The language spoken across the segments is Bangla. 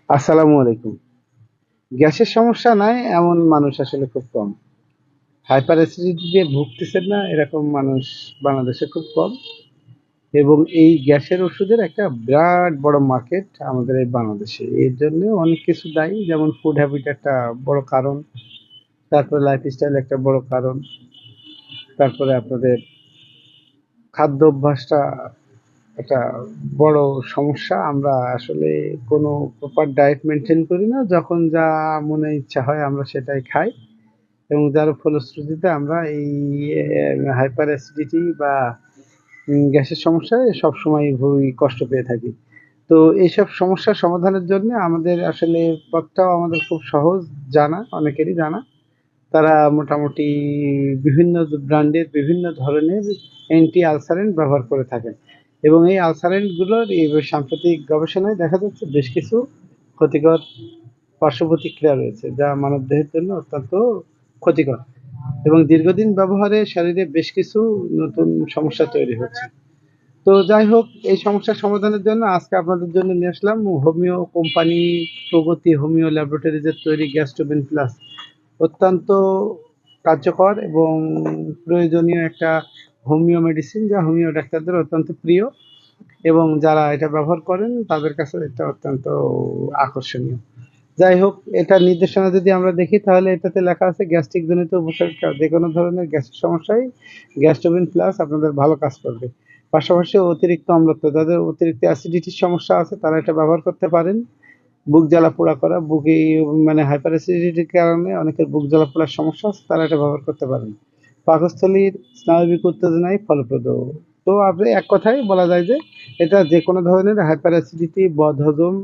আসসালামু আলাইকুম। গ্যাসের সমস্যা নাই এমন মানুষ আসলে খুব কম। হাইপার অ্যাসিডিটি দিয়ে ভুগতেছেন না এরকম মানুষ বাংলাদেশে খুব কম। এবং এই গ্যাসের ওষুধের একটা বিরাট বড় মার্কেট আমাদের এই বাংলাদেশে। এর জন্য অনেক কিছু দায়ী, যেমন ফুড হ্যাবিট একটা বড় কারণ, তারপরে লাইফস্টাইল একটা বড় কারণ, তারপরে আপনাদের খাদ্য অভ্যাসটা একটা বড় সমস্যা। আমরা আসলে কোনো প্রপার ডায়েট মেনটেন করি না। যখন যা মনে ইচ্ছা হয় আমরা সেটাই খাই। এবং যার ফলশ্রুতিতে আমরা এই হাইপার অ্যাসিডিটি বা গ্যাসের সমস্যায় সবসময় খুবই কষ্ট পেয়ে থাকি। তো এইসব সমস্যার সমাধানের জন্য আমাদের আসলে পথটাও আমাদের খুব সহজ, জানা অনেকেরই জানা। তারা মোটামুটি বিভিন্ন ব্র্যান্ডের বিভিন্ন ধরনের অ্যান্টি আলসারেন্ট ব্যবহার করে থাকেন। এবং এই আলসারেন্টগুলোর এই সাম্প্রতিক গবেষণায় দেখা যাচ্ছে বেশ কিছু ক্ষতিকর পার্শ্ব প্রতিক্রিয়া রয়েছে, যা মানবদেহের জন্য অত্যন্ত ক্ষতিকর। এবং দীর্ঘদিন ব্যবহারে শরীরে বেশ কিছু নতুন সমস্যা তৈরি হচ্ছে। তো যাই হোক, এই সমস্যার সমাধানের জন্য আজকে আপনাদের জন্য নিয়ে আসলাম হোমিও কোম্পানি, প্রগতি হোমিও ল্যাবরেটরিজের তৈরি গ্যাস্ট্রোবিন প্লাস। অত্যন্ত কার্যকর এবং প্রয়োজনীয় একটা হোমিও মেডিসিন, যা হোমিও ডাক্তারদের অত্যন্ত প্রিয় এবং যারা এটা ব্যবহার করেন তাদের কাছে এটা অত্যন্ত আকর্ষণীয়। যাই হোক, এটার নির্দেশনা যদি আমরা দেখি তাহলে এটাতে লেখা আছে গ্যাস্ট্রিক জনিত উপসর্গ, যে কোনো ধরনের গ্যাসের সমস্যায় গ্যাস্ট্রোবিন প্লাস আপনাদের ভালো কাজ করবে। পাশাপাশি অতিরিক্ত অম্লত্ব, যাদের অতিরিক্ত অ্যাসিডিটির সমস্যা আছে তারা এটা ব্যবহার করতে পারেন। বুক জ্বালা পোড়া করা, বুকে মানে হাইপার অ্যাসিডিটির কারণে অনেকের বুক জ্বালা পোড়ার সমস্যা আছে, তারা এটা ব্যবহার করতে পারেন। পাকস্থলীর স্নায়বিক উত্তেজনায় ফলপ্রদ। তো আপনি এক কথায় বলা যায় যে এটা যে কোনো ধরনের হাইপার অ্যাসিডিটি, বদহজম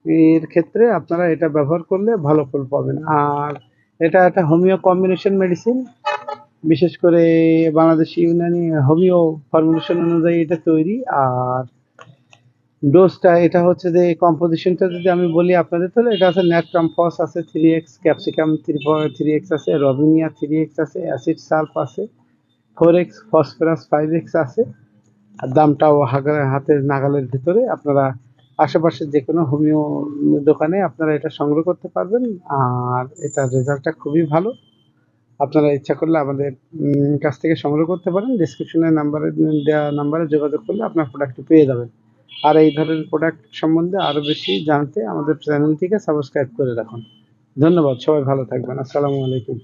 এর ক্ষেত্রে আপনারা এটা ব্যবহার করলে ভালো ফল পাবেন। আর এটা একটা হোমিও কম্বিনেশন মেডিসিন। বিশেষ করে বাংলাদেশি ইউনানি হোমিও ফর্মুলেশন অনুযায়ী এটা তৈরি। আর ডোজটা এটা হচ্ছে যে কম্পোজিশনটা যদি আমি বলি আপনাদের, তাহলে এটা আছে ন্যাট্রামফস আছে 3x, ক্যাপসিকাম 3x আছে, রবিনিয়া 3x আছে, অ্যাসিড সালফ আছে 4x, ফসফরাস 5x আছে। আর দামটাও হাতের নাগালের ভিতরে। আপনারা আশেপাশের যে কোনো হোমিও দোকানে আপনারা এটা সংগ্রহ করতে পারবেন। আর এটার রেজাল্টটা খুবই ভালো। আপনারা ইচ্ছা করলে আমাদের কাছ থেকে সংগ্রহ করতে পারেন। ডিসক্রিপশনে নাম্বারে দেওয়া নাম্বারে যোগাযোগ করলে আপনার প্রোডাক্টটি পেয়ে যাবেন। আর এই ধরনের প্রোডাক্ট সম্বন্ধে আরও বেশি জানতে আমাদের চ্যানেলটিকে সাবস্ক্রাইব করে রাখুন। ধন্যবাদ, সবাই ভালো থাকবেন। আসসালামু আলাইকুম।